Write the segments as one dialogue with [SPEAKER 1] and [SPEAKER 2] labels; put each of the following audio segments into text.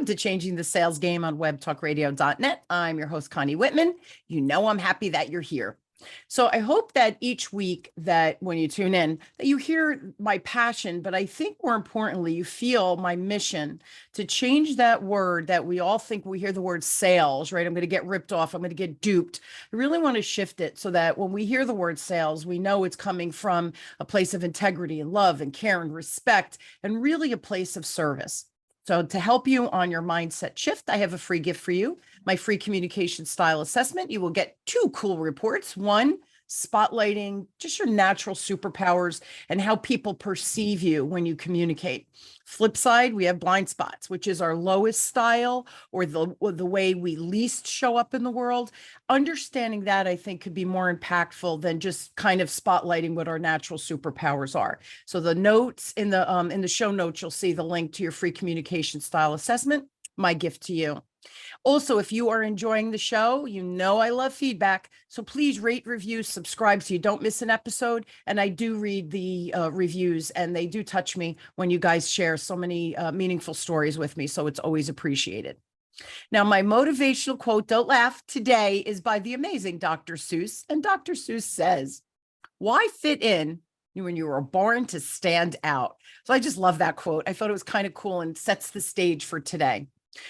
[SPEAKER 1] Welcome to Changing the Sales Game on webtalkradio.net. I'm your host, Connie Whitman. You know I'm happy that you're here. So I hope that each week that when you tune in, that you hear my passion, but I think more importantly, you feel my mission to change that word that we all think we hear the word sales, right? I'm going to get ripped off. I'm going to get duped. I really want to shift it so that when we hear the word sales, we know it's coming from a place of integrity and love and care and respect, and really a place of service. So to help you on your mindset shift, I have a free gift for you, my free communication style assessment. You will get 2 cool reports. One, spotlighting just your natural superpowers and how people perceive you when you communicate. Flip side, we have blind spots, which is our lowest style or the way we least show up in the world. Understanding that, I think, could be more impactful than just kind of spotlighting what our natural superpowers are. So the notes in the show notes, you'll see the link to your free communication style assessment, my gift to you. Also, if you are enjoying the show, you know I love feedback. So please rate, review, subscribe so you don't miss an episode. And I do read the reviews, and they do touch me when you guys share so many meaningful stories with me. So it's always appreciated. Now, my motivational quote, don't laugh, today is by the amazing Dr. Seuss. And Dr. Seuss says, "Why fit in when you were born to stand out?" So I just love that quote. I thought it was kind of cool and sets the stage for today.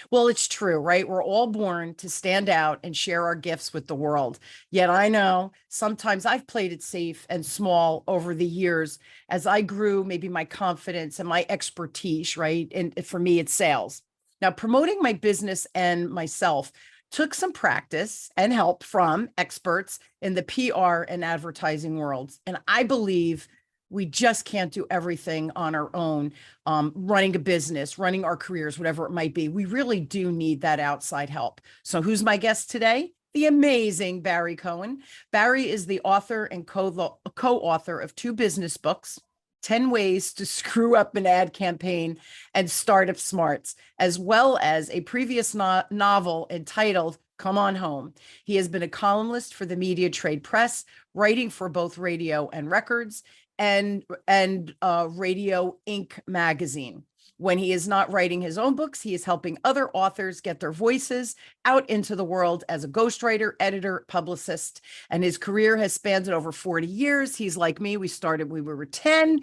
[SPEAKER 1] Well, it's true, right? We're all born to stand out and share our gifts with the world. Yet I know sometimes I've played it safe and small over the years as I grew, maybe my confidence and my expertise, right? And for me, it's sales. Now, promoting my business and myself took some practice and help from experts in the PR and advertising worlds. And I believe we just can't do everything on our own, running a business, running our careers, whatever it might be. We really do need that outside help. So who's my guest today? The amazing Barry Cohen. Barry is the author and co-author of 2 business books, 10 Ways to Screw Up an Ad Campaign and Startup Smarts, as well as a previous novel entitled Comin Home. He has been a columnist for the Media Trade Press, writing for both radio and records, and Radio Inc. magazine. When he is not writing his own books, he is helping other authors get their voices out into the world as a ghostwriter, editor, publicist, and his career has spanned over 40 years. He's like me. We started when we were 10.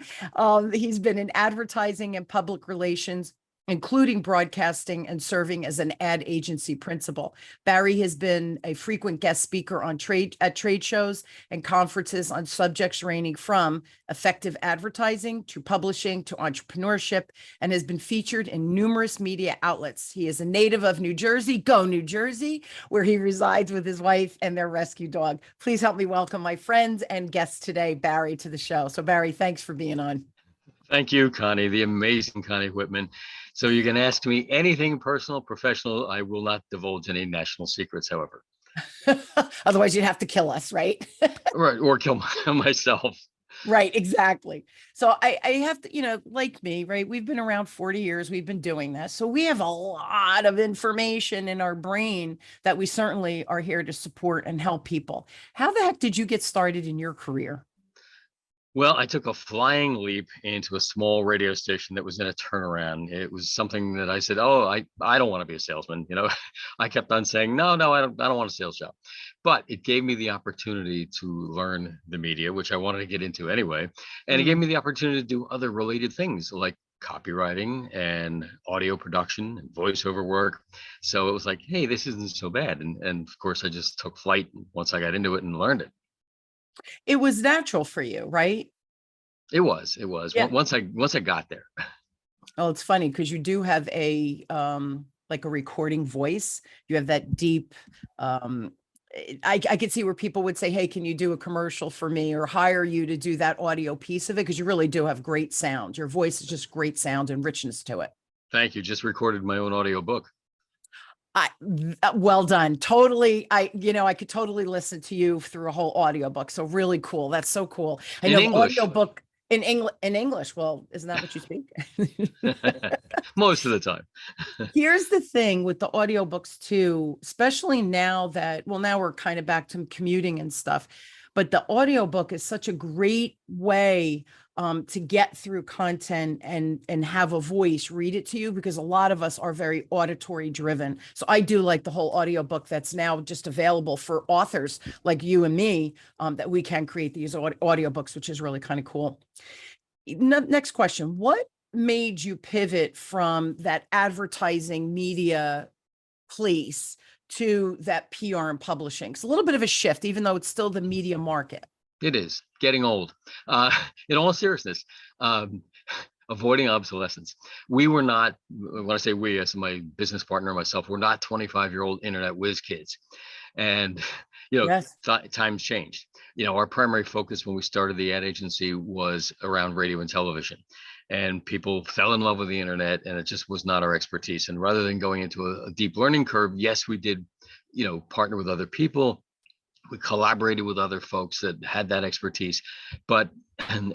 [SPEAKER 1] He's been in advertising and public relations, including broadcasting and serving as an ad agency principal. Barry has been a frequent guest speaker at trade shows and conferences on subjects ranging from effective advertising to publishing to entrepreneurship, and has been featured in numerous media outlets. He is a native of New Jersey, go New Jersey, where he resides with his wife and their rescue dog. Please help me welcome my friends and guests today, Barry, to the show. So Barry, thanks for being on.
[SPEAKER 2] Thank you, Connie, the amazing Connie Whitman. So you can ask me anything personal, professional. I will not divulge any national secrets, however.
[SPEAKER 1] Otherwise, you'd have to kill us, right?
[SPEAKER 2] Right, or kill myself.
[SPEAKER 1] Right, exactly. So I have to, like me, right? We've been around 40 years. We've been doing this. So we have a lot of information in our brain that we certainly are here to support and help people. How the heck did you get started in your career?
[SPEAKER 2] Well, I took a flying leap into a small radio station that was in a turnaround. It was something that I said, "Oh, I don't want to be a salesman." I kept on saying, "No, I don't want a sales job." But it gave me the opportunity to learn the media, which I wanted to get into anyway. And it gave me the opportunity to do other related things like copywriting and audio production and voiceover work. So it was like, hey, this isn't so bad. And of course, I just took flight once I got into it and learned it.
[SPEAKER 1] It was natural for you, right?
[SPEAKER 2] It was.
[SPEAKER 1] Yeah.
[SPEAKER 2] Once I got there.
[SPEAKER 1] Oh, it's funny because you do have like a recording voice. You have that deep, I could see where people would say, "Hey, can you do a commercial for me?" or hire you to do that audio piece of it, because you really do have great sound. Your voice is just great sound and richness to it.
[SPEAKER 2] Thank you. Just recorded my own audio book.
[SPEAKER 1] Well done. Totally. I could totally listen to you through a whole audiobook. So really cool. That's so cool. I know audiobook in English. Well, isn't that what you speak?
[SPEAKER 2] Most of the time.
[SPEAKER 1] Here's the thing with the audiobooks too, especially now we're kind of back to commuting and stuff. But the audiobook is such a great way to get through content and have a voice read it to you, because a lot of us are very auditory driven. So I do like the whole audiobook that's now just available for authors like you and me, that we can create these audiobooks, which is really kind of cool. Next question. What made you pivot from that advertising media place to that PR and publishing? It's a little bit of a shift, even though it's still the media market.
[SPEAKER 2] It is getting old. In all seriousness, avoiding obsolescence. We were not, when I say we, as my business partner and myself, we're not 25-year-old internet whiz kids. And,
[SPEAKER 1] Yes.
[SPEAKER 2] times changed. Our primary focus when we started the ad agency was around radio and television. And people fell in love with the internet, and it just was not our expertise. And rather than going into a deep learning curve, yes, we did, partner with other people. We collaborated with other folks that had that expertise. But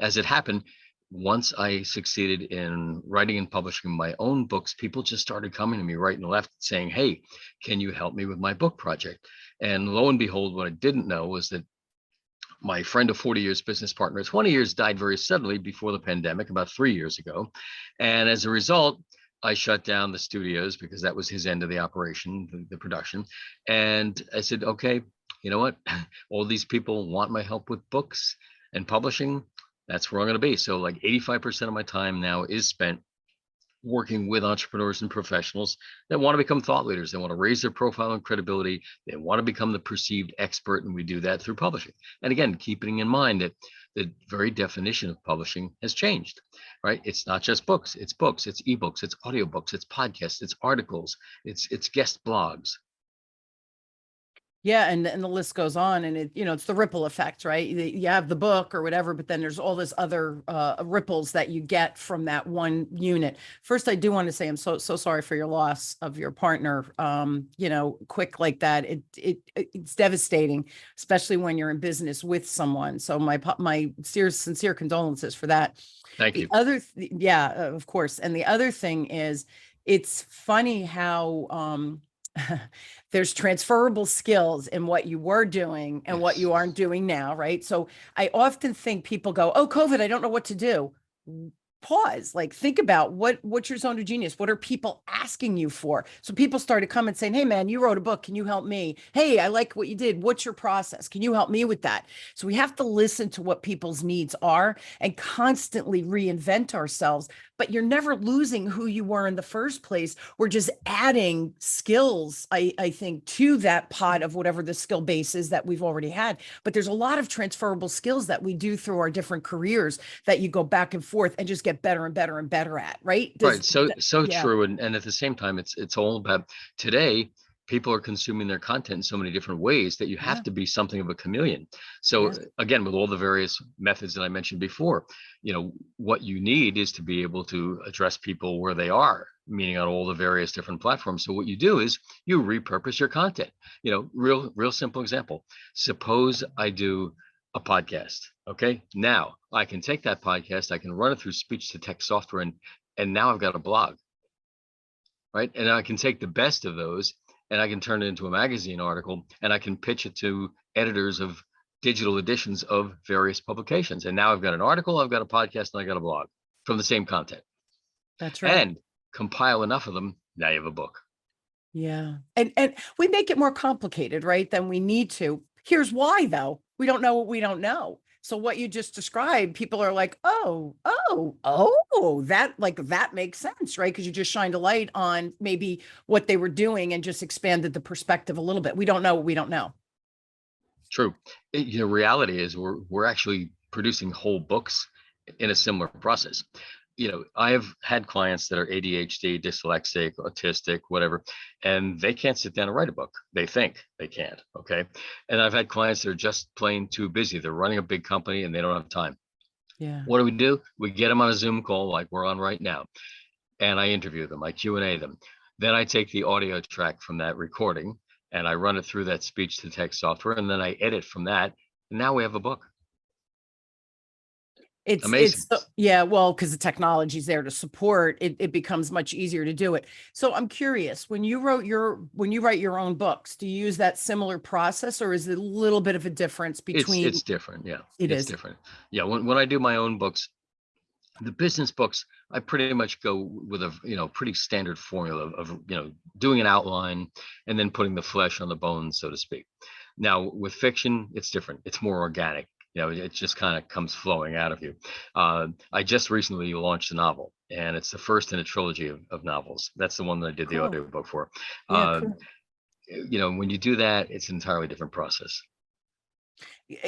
[SPEAKER 2] as it happened, once I succeeded in writing and publishing my own books, people just started coming to me right and left saying, hey, can you help me with my book project? And lo and behold, what I didn't know was that my friend of 40 years, business partner, 20 years, died very suddenly before the pandemic, about 3 years ago. And as a result, I shut down the studios because that was his end of the operation, the production. And I said, okay, you know what? All these people want my help with books and publishing. That's where I'm going to be. So like 85% of my time now is spent working with entrepreneurs and professionals that want to become thought leaders. They want to raise their profile and credibility. They want to become the perceived expert. And we do that through publishing. And again, keeping in mind that the very definition of publishing has changed, right? It's not just books, it's ebooks, it's audiobooks, it's podcasts, it's articles, it's guest blogs.
[SPEAKER 1] Yeah, and the list goes on, and it's the ripple effect, right? You have the book or whatever, but then there's all this other ripples that you get from that one unit. First, I do want to say I'm so sorry for your loss of your partner. Quick like that, it's devastating, especially when you're in business with someone. So my sincere condolences for that.
[SPEAKER 2] Thank you.
[SPEAKER 1] Yeah, of course. And the other thing is, it's funny how there's transferable skills in what you were doing and what you aren't doing now, right? So I often think people go, oh, COVID, I don't know what to do. Pause, like think about what's your zone of genius? What are people asking you for? So people started coming saying, hey man, you wrote a book. Can you help me? Hey, I like what you did. What's your process? Can you help me with that? So we have to listen to what people's needs are and constantly reinvent ourselves, but you're never losing who you were in the first place. We're just adding skills, I think, to that pot of whatever the skill base is that we've already had. But there's a lot of transferable skills that we do through our different careers that you go back and forth and just get better and better and better at, right?
[SPEAKER 2] Right. So true. And at the same time, it's all about today. People are consuming their content in so many different ways that you have to be something of a chameleon. So again, with all the various methods that I mentioned before, what you need is to be able to address people where they are, meaning on all the various different platforms. So what you do is you repurpose your content. Real simple example. Suppose I do a podcast. Okay. Now I can take that podcast, I can run it through speech to text software, and now I've got a blog. Right. And I can take the best of those and I can turn it into a magazine article, and I can pitch it to editors of digital editions of various publications. And now I've got an article, I've got a podcast, and I got a blog from the same content.
[SPEAKER 1] That's right.
[SPEAKER 2] And compile enough of them, now you have a book.
[SPEAKER 1] Yeah. And we make it more complicated, right, than we need to. Here's why, though. We don't know what we don't know. So what you just described, people are like, oh, that makes sense, right? Because you just shined a light on maybe what they were doing and just expanded the perspective a little bit. We don't know what we don't know.
[SPEAKER 2] True. Reality is we're actually producing whole books in a similar process. I have had clients that are ADHD, dyslexic, autistic, whatever, and they can't sit down and write a book. They think they can't. Okay. And I've had clients that are just plain too busy. They're running a big company and they don't have time.
[SPEAKER 1] Yeah.
[SPEAKER 2] What do? We get them on a Zoom call like we're on right now. And I interview them, I Q&A them. Then I take the audio track from that recording and I run it through that speech to text software. And then I edit from that. And now we have a book. Amazing.
[SPEAKER 1] Well, because the technology is there to support it, it becomes much easier to do it. So I'm curious, when you write your own books, do you use that similar process, or is it a little bit of a difference between?
[SPEAKER 2] It's different. Yeah,
[SPEAKER 1] it's
[SPEAKER 2] different. Yeah. When I do my own books, The business books, I pretty much go with a pretty standard formula of doing an outline and then putting the flesh on the bones, so to speak. Now with fiction, it's different. It's more organic. It just kind of comes flowing out of you. I just recently launched a novel, and it's the first in a trilogy of novels. That's the one that I did the
[SPEAKER 1] Cool.
[SPEAKER 2] audiobook for.
[SPEAKER 1] Yeah,
[SPEAKER 2] Uh,
[SPEAKER 1] cool.
[SPEAKER 2] when you do that, it's an entirely different process.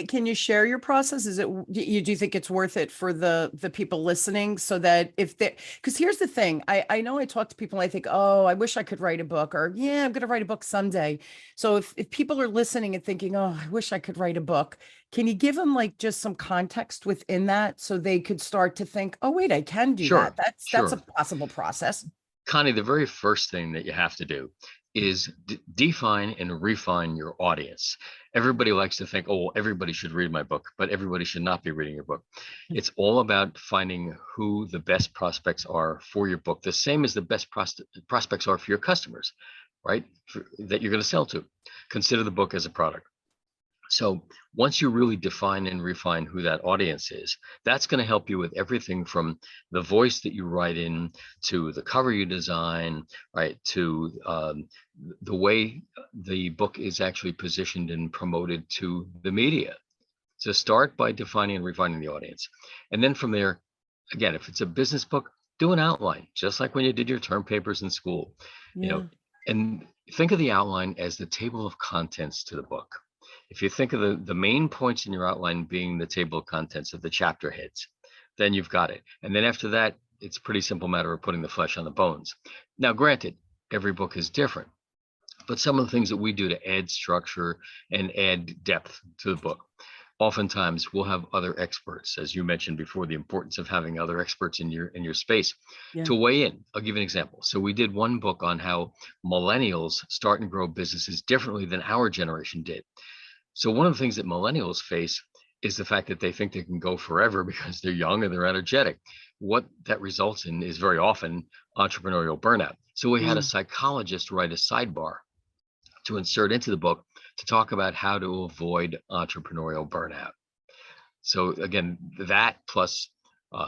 [SPEAKER 1] Can you share your process? Do you think it's worth it for the people listening, so that if they, because here's the thing, I know I talk to people and I think, oh, I wish I could write a book, or yeah, I'm going to write a book someday. So if people are listening and thinking, oh, I wish I could write a book, can you give them like just some context within that so they could start to think, oh, wait, I can do that.
[SPEAKER 2] Sure,
[SPEAKER 1] That's a
[SPEAKER 2] sure.
[SPEAKER 1] possible process.
[SPEAKER 2] Connie, the very first thing that you have to do is define and refine your audience. Everybody likes to think, oh, well, everybody should read my book, but everybody should not be reading your book. It's all about finding who the best prospects are for your book, the same as the best prospects are for your customers, right? That you're going to sell to. Consider the book as a product. So once you really define and refine who that audience is, that's going to help you with everything from the voice that you write in, to the cover you design, right, to the way the book is actually positioned and promoted to the media. So start by defining and refining the audience. And then from there, again, if it's a business book, do an outline, just like when you did your term papers in school,
[SPEAKER 1] Yeah.
[SPEAKER 2] and think of the outline as the table of contents to the book. If you think of the main points in your outline being the table of contents of the chapter heads, then you've got it. And then after that, it's a pretty simple matter of putting the flesh on the bones. Now, granted, every book is different, but some of the things that we do to add structure and add depth to the book, oftentimes we'll have other experts, as you mentioned before, the importance of having other experts in your space
[SPEAKER 1] Yeah.
[SPEAKER 2] to weigh in. I'll give you an example. So we did one book on how millennials start and grow businesses differently than our generation did. So one of the things that millennials face is the fact that they think they can go forever because they're young and they're energetic. What that results in is very often entrepreneurial burnout. So we had a
[SPEAKER 1] Mm.
[SPEAKER 2] psychologist write a sidebar to insert into the book to talk about how to avoid entrepreneurial burnout. So again, that plus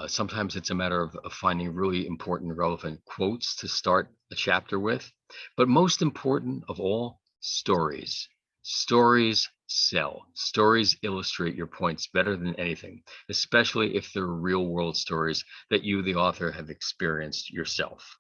[SPEAKER 2] sometimes it's a matter of finding really important, relevant quotes to start a chapter with. But most important of all, stories. Stories sell. Stories illustrate your points better than anything, especially if they're real world stories that you, the author, have experienced yourself.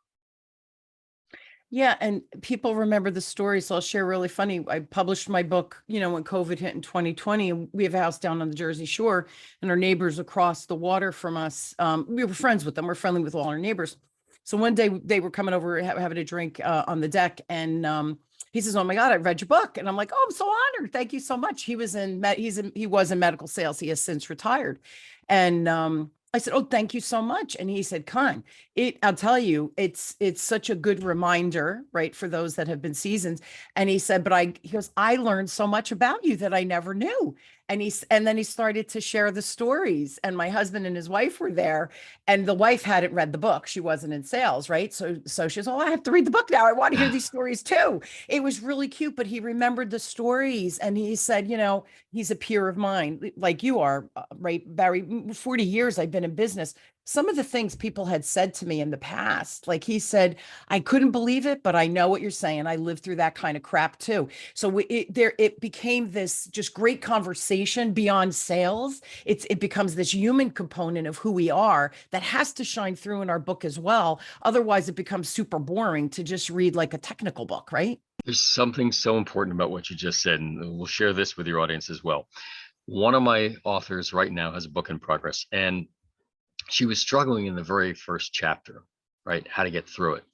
[SPEAKER 1] Yeah, and people remember the stories. So I'll share really funny. I published my book, when COVID hit in 2020, and we have a house down on the Jersey Shore, and our neighbors across the water from us, we were friends with them. We're friendly with all our neighbors. So one day they were coming over, having a drink on the deck, and he says, "Oh my God, I read your book," and I'm like, "Oh, I'm so honored. Thank you so much." He was he was in medical sales. He has since retired, and I said, "Oh, thank you so much." And he said, "Con, I'll tell you, it's such a good reminder, right, for those that have been seasoned." And he said, he goes, "I learned so much about you that I never knew." And then he started to share the stories, and my husband and his wife were there, and the wife hadn't read the book. She wasn't in sales, right? So she's, "Oh, I have to read the book now. I want to hear these stories too." It was really cute, but he remembered the stories, and he said, he's a peer of mine, like you are, right, Barry? 40 years I've been in business. Some of the things people had said to me in the past, like he said, "I couldn't believe it, but I know what you're saying. I lived through that kind of crap too." So it became this just great conversation beyond sales. It becomes this human component of who we are that has to shine through in our book as well. Otherwise, it becomes super boring to just read like a technical book, right?
[SPEAKER 2] There's something so important about what you just said, and we'll share this with your audience as well. One of my authors right now has a book in progress, and she was struggling in the very first chapter, right? How to get through it.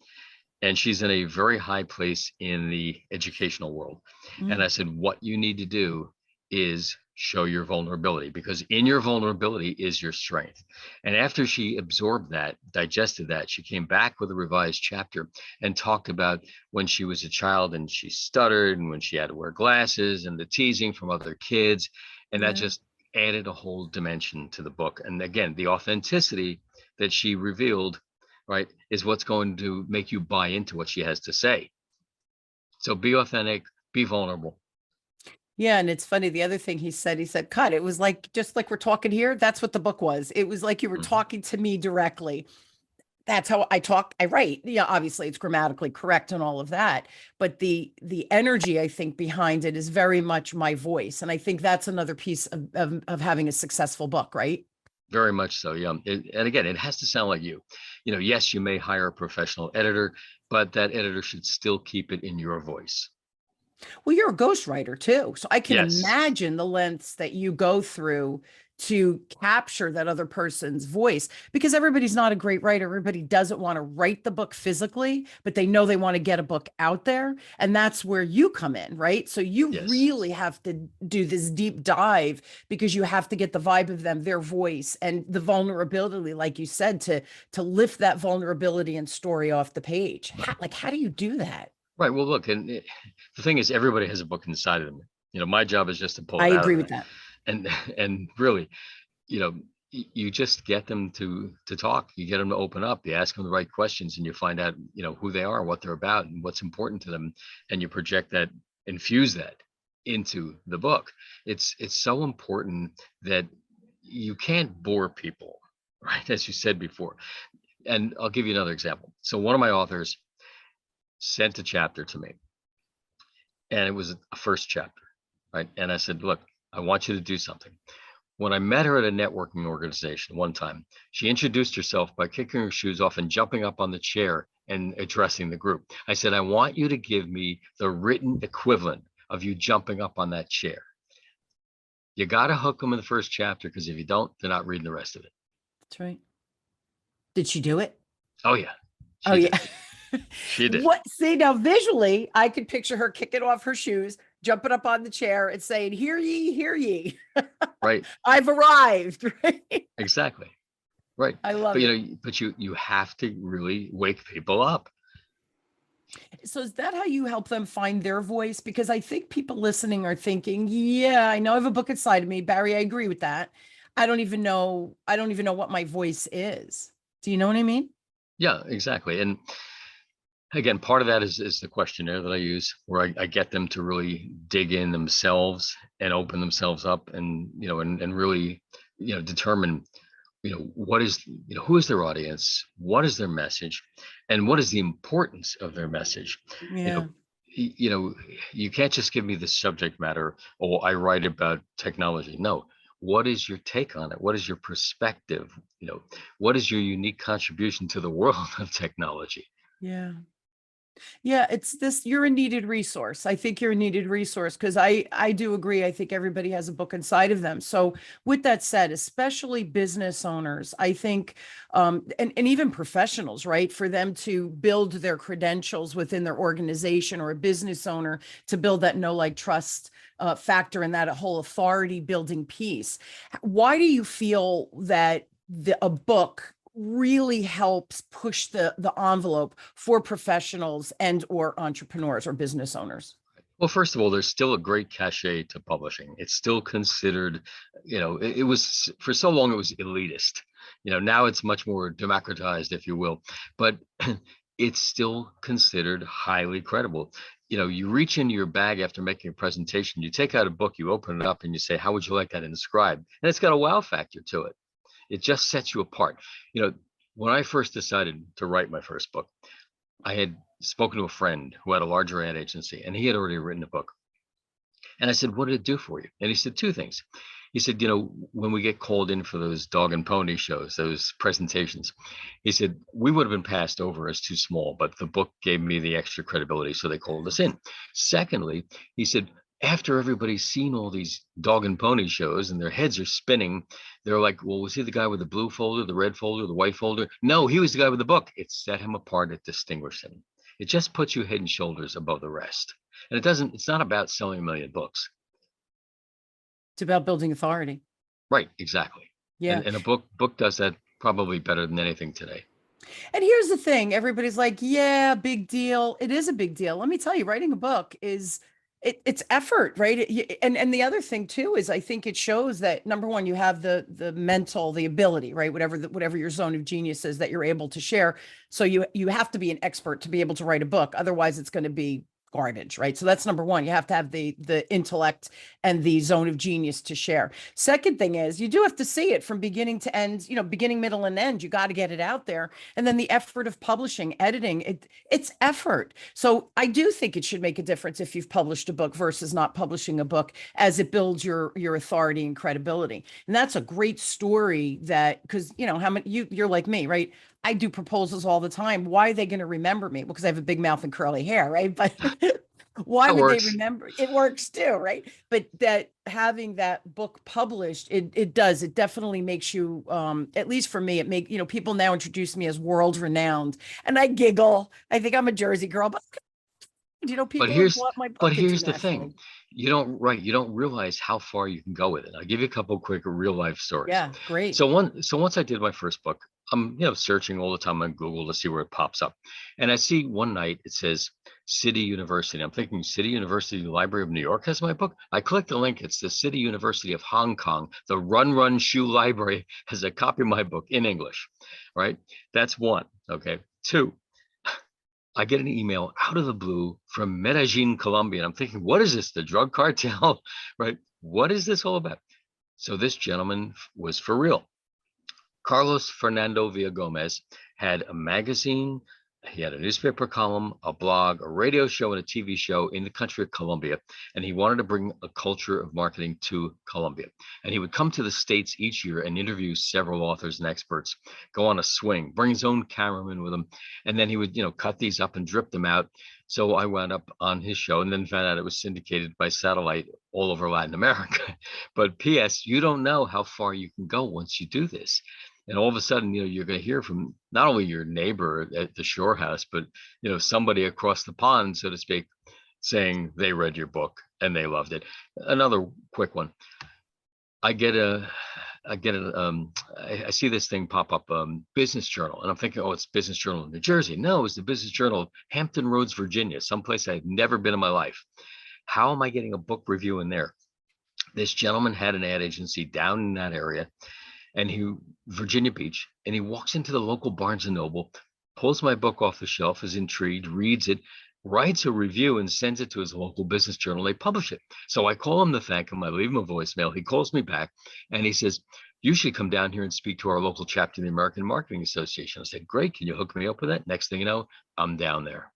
[SPEAKER 2] And she's in a very high place in the educational world. And
[SPEAKER 1] Mm.
[SPEAKER 2] I said, what you need to do is show your vulnerability, because in your vulnerability is your strength. And after she absorbed that, digested that, she came back with a revised chapter and talked about when she was a child and she stuttered, and when she had to wear glasses, and the teasing from other kids. And that
[SPEAKER 1] Yeah.
[SPEAKER 2] just added a whole dimension to the book. And again, the authenticity that she revealed, right, is what's going to make you buy into what she has to say. So be authentic, be vulnerable.
[SPEAKER 1] Yeah. And it's funny. The other thing he said, cut. It was like, just like we're talking here. That's what the book was. It was like you were
[SPEAKER 2] Mhm.
[SPEAKER 1] talking to me directly. That's how I talk. I write. Yeah. Obviously it's grammatically correct and all of that. But the energy I think behind it is very much my voice. And I think that's another piece of having a successful book, right?
[SPEAKER 2] Very much so. Yeah. And again, it has to sound like you. Yes, you may hire a professional editor, but that editor should still keep it in your voice.
[SPEAKER 1] Well, you're a ghostwriter too. So I can
[SPEAKER 2] Yes.
[SPEAKER 1] imagine the lengths that you go through to capture that other person's voice because everybody's not a great writer. Everybody doesn't want to write the book physically, but they know they want to get a book out there. And that's where you come in, right? So you
[SPEAKER 2] Yes.
[SPEAKER 1] really have to do this deep dive because you have to get the vibe of them, their voice, and the vulnerability, like you said, to lift that vulnerability and story off the page. How do you do that?
[SPEAKER 2] Right. Well, look, and the thing is, everybody has a book inside of them. My job is just to pull
[SPEAKER 1] I
[SPEAKER 2] it out of
[SPEAKER 1] agree with
[SPEAKER 2] there.
[SPEAKER 1] that.
[SPEAKER 2] And and really, you know, you just get them to talk. You get them to open up. You ask them the right questions, and you find out, who they are, what they're about, and what's important to them, and you project that, infuse that into the book. It's so important that you can't bore people, right? As you said before. And I'll give you another example. So one of my authors sent a chapter to me, and it was a first chapter, right? And I said, look, I want you to do something. When I met her at a networking organization one time, she introduced herself by kicking her shoes off and jumping up on the chair and addressing the group. I said, I want you to give me the written equivalent of you jumping up on that chair. You got to hook them in the first chapter, because if you don't, they're not reading the rest of it.
[SPEAKER 1] That's right. Did she do it?
[SPEAKER 2] Oh, yeah,
[SPEAKER 1] Oh
[SPEAKER 2] she
[SPEAKER 1] yeah.
[SPEAKER 2] did. She did.
[SPEAKER 1] What? See, now visually, I could picture her kicking off her shoes, jumping up on the chair and saying, "Hear ye, hear ye.
[SPEAKER 2] Right.
[SPEAKER 1] I've arrived." Right?
[SPEAKER 2] Exactly. Right.
[SPEAKER 1] I
[SPEAKER 2] But
[SPEAKER 1] love it.
[SPEAKER 2] you have to really wake people up.
[SPEAKER 1] So is that how you help them find their voice? Because I think people listening are thinking, "Yeah, I know I have a book inside of me, Barry. I agree with that. I don't even know. I don't even know what my voice is." Do you know what I mean?
[SPEAKER 2] Yeah, exactly. And again, part of that is the questionnaire that I use, where I get them to really dig in themselves and open themselves up, and and really determine what is who is their audience, what is their message, and what is the importance of their message. you know
[SPEAKER 1] Yeah.
[SPEAKER 2] you can't just give me the subject matter. Oh, I write about technology. No, what is your take on it? What is your perspective? What is your unique contribution to the world of technology?
[SPEAKER 1] Yeah. Yeah, it's this, you're a needed resource. I think you're a needed resource because I do agree. I think everybody has a book inside of them. So with that said, especially business owners, I think and even professionals, right? For them to build their credentials within their organization, or a business owner to build that know, like, trust factor and that whole authority building piece. Why do you feel that a book really helps push the envelope for professionals and or entrepreneurs or business owners?
[SPEAKER 2] Well, first of all, there's still a great cachet to publishing. It's still considered, it was for so long, it was elitist. Now it's much more democratized, if you will, but it's still considered highly credible. You reach into your bag after making a presentation, you take out a book, you open it up, and you say, how would you like that inscribed? And it's got a wow factor to it. It just sets you apart. You know, when I first decided to write my first book, I had spoken to a friend who had a larger ad agency, and he had already written a book. And I said, what did it do for you? And he said two things. He said, when we get called in for those dog and pony shows, those presentations, he said, we would have been passed over as too small, but the book gave me the extra credibility, so they called us in. Secondly, he said, after everybody's seen all these dog and pony shows and their heads are spinning, they're like, well, was he the guy with the blue folder, the red folder, the white folder? No, he was the guy with the book. It set him apart. It distinguished him. It just puts you head and shoulders above the rest. And it's not about selling a million books.
[SPEAKER 1] It's about building authority.
[SPEAKER 2] Right, exactly.
[SPEAKER 1] Yeah.
[SPEAKER 2] And a book does that probably better than anything today.
[SPEAKER 1] And here's the thing, everybody's like, yeah, big deal. It is a big deal. Let me tell you, writing a book is it's effort, right? And the other thing too is I think it shows that, number one, you have the mental, the ability, right? Whatever your zone of genius is that you're able to share. So you have to be an expert to be able to write a book. Otherwise it's going to be garbage, right? So that's number one. You have to have the intellect and the zone of genius to share. Second thing is you do have to see it from beginning to end, beginning, middle, and end. You got to get it out there. And then the effort of publishing, editing, it's effort. So I do think it should make a difference if you've published a book versus not publishing a book, as it builds your authority and credibility. And that's a great story that, because how many you're like me, right? I do proposals all the time. Why are they going to remember me? Because I have a big mouth and curly hair, right? But why
[SPEAKER 2] That
[SPEAKER 1] would they
[SPEAKER 2] works.
[SPEAKER 1] remember? It works too, right? But that having that book published, it definitely makes you, at least for me, people now introduce me as world renowned, and I giggle. I think I'm a Jersey girl, but
[SPEAKER 2] But
[SPEAKER 1] people have
[SPEAKER 2] here's
[SPEAKER 1] bought my
[SPEAKER 2] but
[SPEAKER 1] book
[SPEAKER 2] here's the thing.
[SPEAKER 1] internationally.
[SPEAKER 2] You don't realize how far you can go with it. I'll give you a couple of quick real life stories.
[SPEAKER 1] Yeah, great.
[SPEAKER 2] So once I did my first book, I'm searching all the time on Google to see where it pops up. And I see one night it says City University. I'm thinking City University Library of New York has my book. I click the link. It's the City University of Hong Kong. The Run Run Shoe Library has a copy of my book in English. Right? That's one. Okay. Two, I get an email out of the blue from Medellin, Colombia. And I'm thinking, what is this? The drug cartel, right? What is this all about? So this gentleman was for real. Carlos Fernando Villagomez had a magazine, he had a newspaper column, a blog, a radio show, and a TV show in the country of Colombia. And he wanted to bring a culture of marketing to Colombia. And he would come to the States each year and interview several authors and experts, go on a swing, bring his own cameraman with him. And then he would, cut these up and drip them out. So I wound up on his show and then found out it was syndicated by satellite all over Latin America. But P.S., you don't know how far you can go once you do this. And all of a sudden, you're going to hear from not only your neighbor at the shore house, but, somebody across the pond, so to speak, saying they read your book and they loved it. Another quick one. I see this thing pop up, Business Journal. And I'm thinking, oh, it's Business Journal of New Jersey. No, it's the Business Journal of Hampton Roads, Virginia, someplace I've never been in my life. How am I getting a book review in there? This gentleman had an ad agency down in that area. And Virginia Beach, and he walks into the local Barnes and Noble, pulls my book off the shelf, is intrigued, reads it, writes a review, and sends it to his local business journal. They publish it. So I call him to thank him. I leave him a voicemail. He calls me back, and he says, you should come down here and speak to our local chapter of the American Marketing Association. I said, great. Can you hook me up with that? Next thing you know, I'm down there.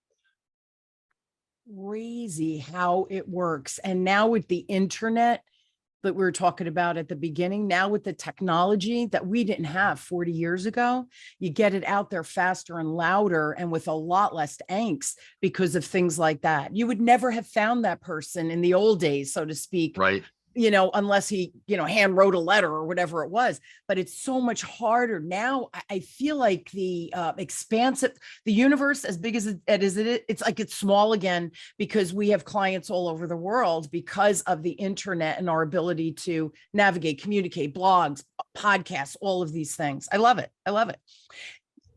[SPEAKER 1] Crazy how it works. And now with the internet that we were talking about at the beginning, now with the technology that we didn't have 40 years ago, you get it out there faster and louder and with a lot less angst because of things like that. You would never have found that person in the old days, so to speak,
[SPEAKER 2] right?
[SPEAKER 1] Unless he, hand wrote a letter or whatever it was. But it's so much harder now. I feel like the expansive, the universe, as big as it's like it's small again, because we have clients all over the world because of the internet and our ability to navigate, communicate, blogs, podcasts, all of these things. I love it. I love it.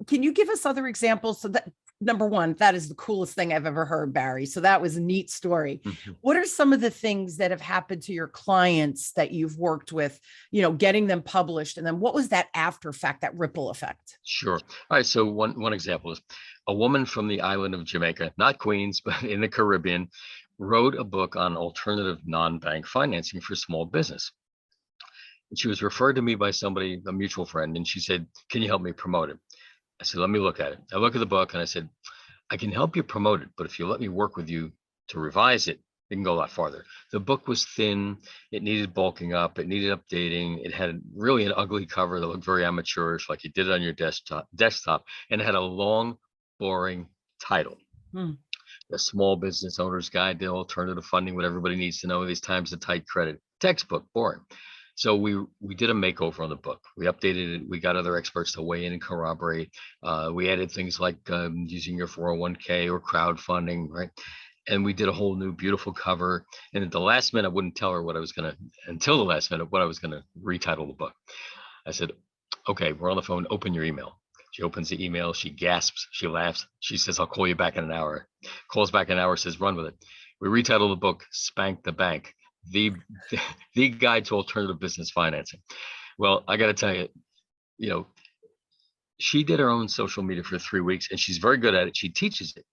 [SPEAKER 1] Can you give us other examples? So that, number one, that is the coolest thing I've ever heard, Barry. So that was a neat story. Mm-hmm. What are some of the things that have happened to your clients that you've worked with, getting them published? And then what was that after fact, that ripple effect?
[SPEAKER 2] Sure. All right. So one example is a woman from the island of Jamaica, not Queens, but in the Caribbean, wrote a book on alternative non-bank financing for small business. And she was referred to me by somebody, a mutual friend, and she said, can you help me promote it? I said, let me look at it. I look at the book and I said, I can help you promote it, but if you let me work with you to revise it, it can go a lot farther. The book was thin. It needed bulking up. It needed updating. It had really an ugly cover that looked very amateurish, like you did it on your desktop, and it had a long, boring title. The Small Business Owner's Guide to Alternative Funding, what everybody needs to know in these times of tight credit. Textbook, boring. So we did a makeover on the book. We updated it. We got other experts to weigh in and corroborate. We added things like using your 401k or crowdfunding, right? And we did a whole new beautiful cover. And at the last minute, I wouldn't tell her until the last minute, what I was going to retitle the book. I said, okay, we're on the phone. Open your email. She opens the email. She gasps. She laughs. She says, I'll call you back in an hour. Calls back in an hour, says, run with it. We retitled the book, Spank the Bank. The Guide to Alternative Business Financing. Well, I got to tell you, she did her own social media for 3 weeks, and she's very good at it. She teaches it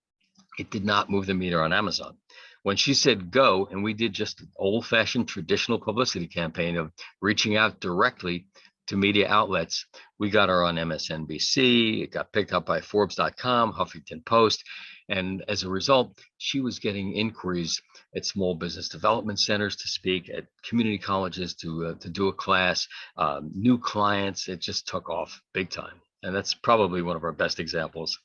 [SPEAKER 2] It did not move the meter on Amazon. When she said go, and we did just an old-fashioned traditional publicity campaign of reaching out directly to media outlets, we got her on MSNBC. It got picked up by Forbes.com, Huffington Post. And as a result, she was getting inquiries at small business development centers to speak, at community colleges to do a class, new clients. It just took off big time. And that's probably one of our best examples.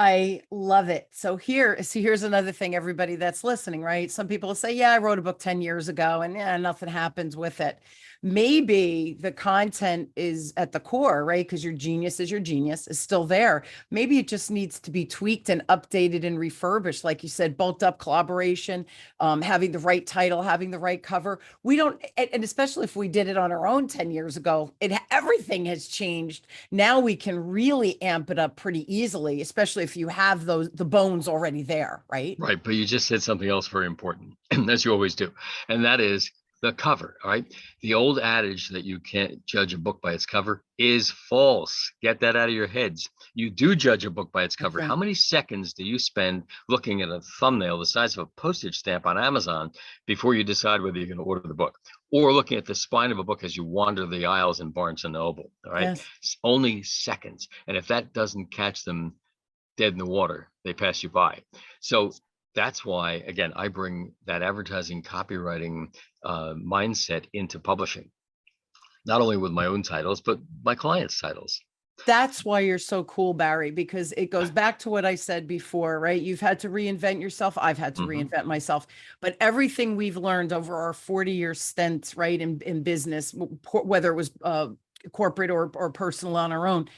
[SPEAKER 1] I love it. So here's another thing, everybody that's listening, right? Some people will say, yeah, I wrote a book 10 years ago and yeah, nothing happens with it. Maybe the content is at the core, right? Because your genius is still there. Maybe it just needs to be tweaked and updated and refurbished. Like you said, bulked up collaboration, having the right title, having the right cover. We don't, and especially if we did it on our own 10 years ago, everything has changed. Now we can really amp it up pretty easily, especially if you have the bones already there, right?
[SPEAKER 2] Right. But you just said something else very important, as you always do. And that is the cover. All right. The old adage that you can't judge a book by its cover is false. Get that out of your heads. You do judge a book by its cover.
[SPEAKER 1] Okay.
[SPEAKER 2] How many seconds do you spend looking at a thumbnail the size of a postage stamp on Amazon before you decide whether you're going to order the book, or looking at the spine of a book as you wander the aisles in Barnes and Noble? All right.
[SPEAKER 1] Yes.
[SPEAKER 2] It's only seconds. And if that doesn't catch them dead in the water, they pass you by. So that's why, again, I bring that advertising copywriting mindset into publishing, not only with my own titles, but my clients' titles.
[SPEAKER 1] That's why you're so cool, Barry, because it goes back to what I said before, right? You've had to reinvent yourself. I've had to reinvent myself, but everything we've learned over our 40-year stint, right, in business, whether it was corporate or personal on our own,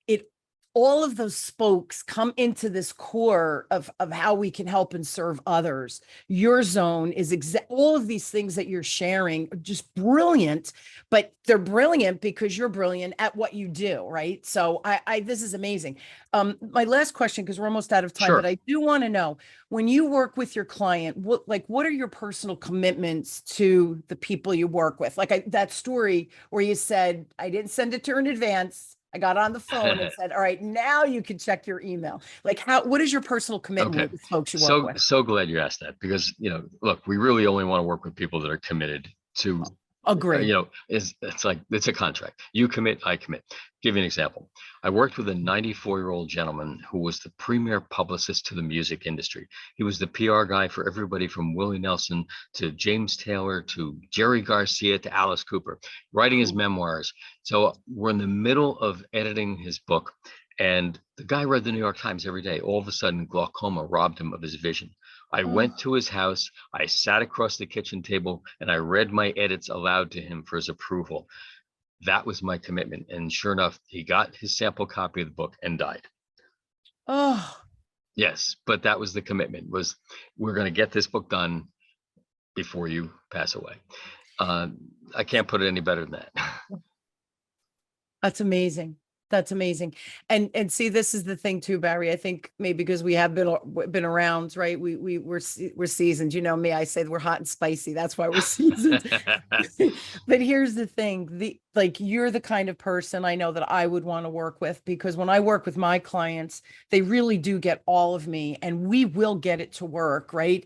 [SPEAKER 1] it all of those spokes come into this core of how we can help and serve others. Your zone is all of these things that you're sharing are just brilliant, but they're brilliant because you're brilliant at what you do, right? So this is amazing. My last question, because we're almost out of time,
[SPEAKER 2] Sure.
[SPEAKER 1] but I do want to know, when you work with your client, what are your personal commitments to the people you work with? Like that story where you said, I didn't send it to her in advance. I got on the phone and said, all right, now you can check your email. Like what is your personal commitment with the folks you work with?
[SPEAKER 2] So glad you asked that, because, look, we really only want to work with people that are committed to,
[SPEAKER 1] Agree.
[SPEAKER 2] it's like, it's a contract. You commit, I commit. Give you an example. I worked with a 94-year-old gentleman who was the premier publicist to the music industry. He was the PR guy for everybody from Willie Nelson to James Taylor to Jerry Garcia to Alice Cooper, writing his memoirs. So we're in the middle of editing his book, and the guy read the New York Times every day. All of a sudden, glaucoma robbed him of his vision. I went to his house, I sat across the kitchen table, and I read my edits aloud to him for his approval. That was my commitment. And sure enough, he got his sample copy of the book and died.
[SPEAKER 1] Oh,
[SPEAKER 2] yes. But that was the commitment, was we're going to get this book done before you pass away. I can't put it any better than that.
[SPEAKER 1] that's amazing. That's amazing. And see, this is the thing too, Barry. I think maybe because we have been around, right? We're seasoned. You know me, I say we're hot and spicy. That's why we're seasoned. But here's the thing, you're the kind of person I know that I would want to work with, because when I work with my clients, they really do get all of me, and we will get it to work, right?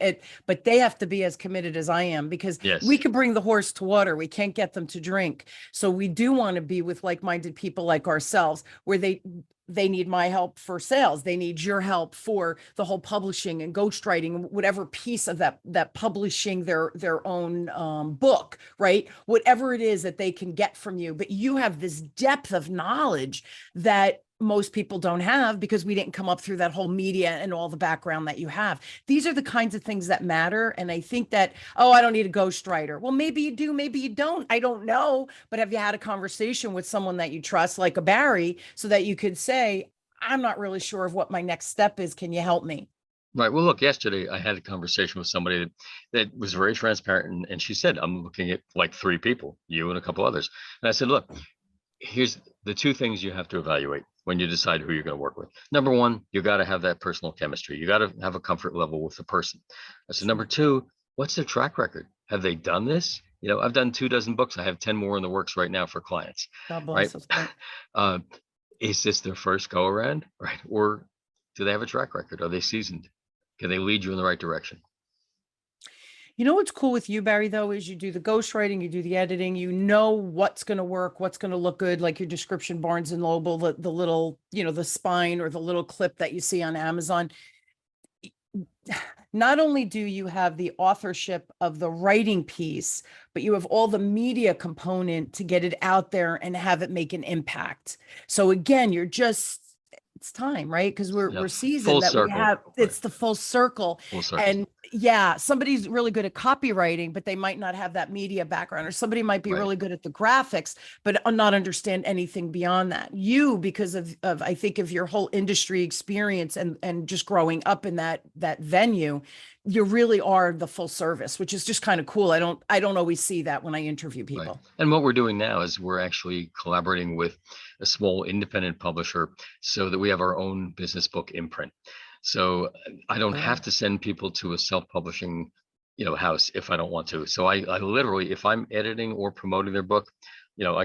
[SPEAKER 1] But they have to be as committed as I am, because
[SPEAKER 2] Yes.
[SPEAKER 1] we can bring the horse to water. We can't get them to drink. So we do want to be with like-minded people like ourselves, where they need my help for sales. They need your help for the whole publishing and ghostwriting, whatever piece of that publishing their own book, right? Whatever it is that they can get from you. But you have this depth of knowledge that most people don't have, because we didn't come up through that whole media and all the background that you have. These are the kinds of things that matter. And I think that, I don't need a ghostwriter. Well, maybe you do, maybe you don't. I don't know. But have you had a conversation with someone that you trust, like a Barry, so that you could say, I'm not really sure of what my next step is. Can you help me?
[SPEAKER 2] Right. Well, look, yesterday I had a conversation with somebody that was very transparent. And she said, I'm looking at like 3 people, you and a couple others. And I said, look, here's the 2 things you have to evaluate when you decide who you're going to work with. Number 1, you got to have that personal chemistry. You got to have a comfort level with the person. I said, number 2, what's their track record? Have they done this? I've done 24 books. I have 10 more in the works right now for clients.
[SPEAKER 1] God bless us.
[SPEAKER 2] Is this their first go around? Right. Or Do they have a track record? Are they seasoned? Can they lead you in the right direction?
[SPEAKER 1] You know what's cool with you, Barry, though, is you do the ghostwriting, you do the editing, you know what's going to work, what's going to look good, like your description, Barnes and Noble, the little, the spine or the little clip that you see on Amazon. Not only do you have the authorship of the writing piece, but you have all the media component to get it out there and have it make an impact. So again, it's time, right? Because we're
[SPEAKER 2] Full
[SPEAKER 1] seasoned that we
[SPEAKER 2] circle.
[SPEAKER 1] have,
[SPEAKER 2] Right.
[SPEAKER 1] it's the full circle.
[SPEAKER 2] Full circle.
[SPEAKER 1] And yeah, somebody's really good at copywriting, but they might not have that media background, or somebody might be
[SPEAKER 2] Right.
[SPEAKER 1] really good at the graphics, but not understand anything beyond that. You, because of I think of your whole industry experience and just growing up in that venue, you really are the full service, which is just kind of cool. I don't always see that when I interview people.
[SPEAKER 2] Right. And what we're doing now is we're actually collaborating with a small independent publisher so that we have our own business book imprint. So I don't have to send people to a self-publishing, house if I don't want to. So I literally, if I'm editing or promoting their book, I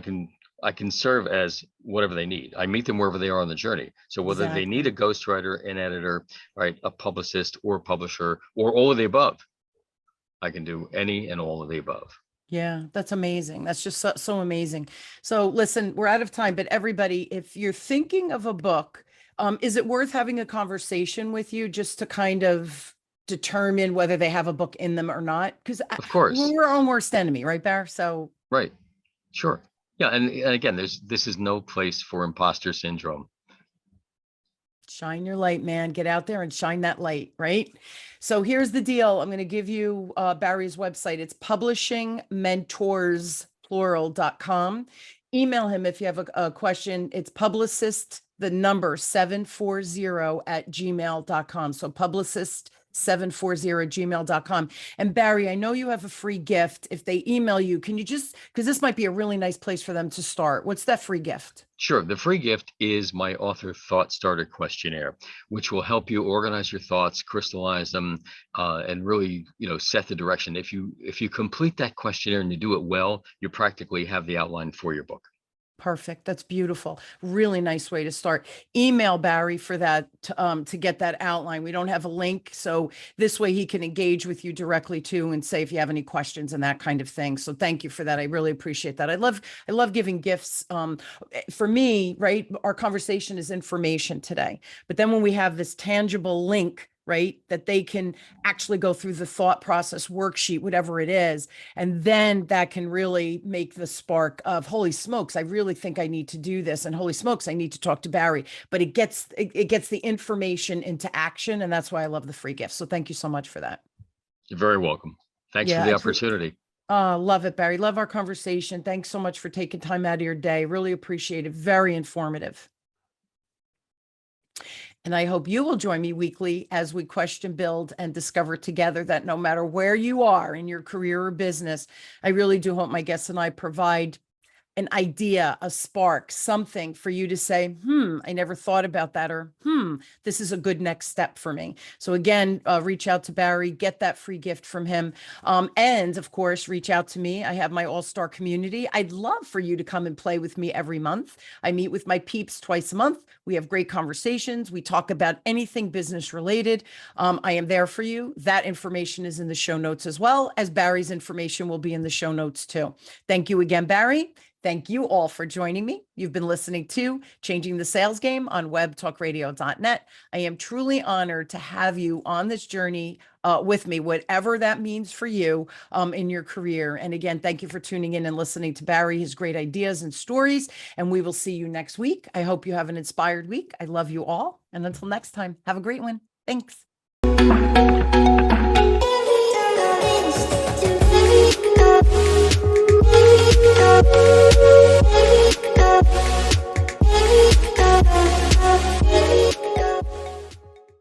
[SPEAKER 2] can serve as whatever they need. I meet them wherever they are on the journey. So whether they need a ghostwriter, an editor, right, a publicist or a publisher, or all of the above, I can do any and all of the above.
[SPEAKER 1] Yeah, that's amazing. That's just so amazing. So listen, we're out of time, but everybody, if you're thinking of a book, is it worth having a conversation with you just to kind of determine whether they have a book in them or not? Because
[SPEAKER 2] Of course,
[SPEAKER 1] we're our own worst enemy, right, Bear? So
[SPEAKER 2] right, sure, yeah, and again, this is no place for imposter syndrome.
[SPEAKER 1] shine your light, man. Get out there and shine that light, right? So here's the deal. I'm going to give you Barry's website. It's publishingmentorsplural.com. Email him if you have a question. It's publicist, the number 740 @gmail.com. So publicist740 @gmail.com. And Barry, I know you have a free gift. If they email you, can you just, because this might be a really nice place for them to start. What's that free gift?
[SPEAKER 2] Sure. The free gift is my author thought starter questionnaire, which will help you organize your thoughts, crystallize them, and really, set the direction. If you complete that questionnaire and you do it well, you practically have the outline for your book.
[SPEAKER 1] Perfect. That's beautiful. Really nice way to start. Email Barry for that to get that outline. We don't have a link, so this way he can engage with you directly too and say if you have any questions and that kind of thing. So thank you for that. I really appreciate that. I love giving gifts. For me, right, our conversation is information today, but then when we have this tangible link, right, that they can actually go through the thought process worksheet, whatever it is, and then that can really make the spark of, holy smokes, I really think I need to do this, and holy smokes, I need to talk to Barry. But it gets the information into action, and that's why I love the free gift. So thank you so much for that.
[SPEAKER 2] You're very welcome. Thanks for the opportunity.
[SPEAKER 1] Love it, Barry. Love our conversation. Thanks so much for taking time out of your day. Really appreciate it. Very informative. And I hope you will join me weekly as we question, build, and discover together that no matter where you are in your career or business, I really do hope my guests and I provide an idea, a spark, something for you to say, I never thought about that, or this is a good next step for me. So again, reach out to Barry, get that free gift from him. And of course, reach out to me. I have my all-star community. I'd love for you to come and play with me every month. I meet with my peeps twice a month. We have great conversations. We talk about anything business related. I am there for you. That information is in the show notes, as well as Barry's information will be in the show notes too. Thank you again, Barry. Thank you all for joining me. You've been listening to Changing the Sales Game on webtalkradio.net. I am truly honored to have you on this journey with me, whatever that means for you in your career. And again, thank you for tuning in and listening to Barry, his great ideas and stories. And we will see you next week. I hope you have an inspired week. I love you all. And until next time, have a great one. Thanks.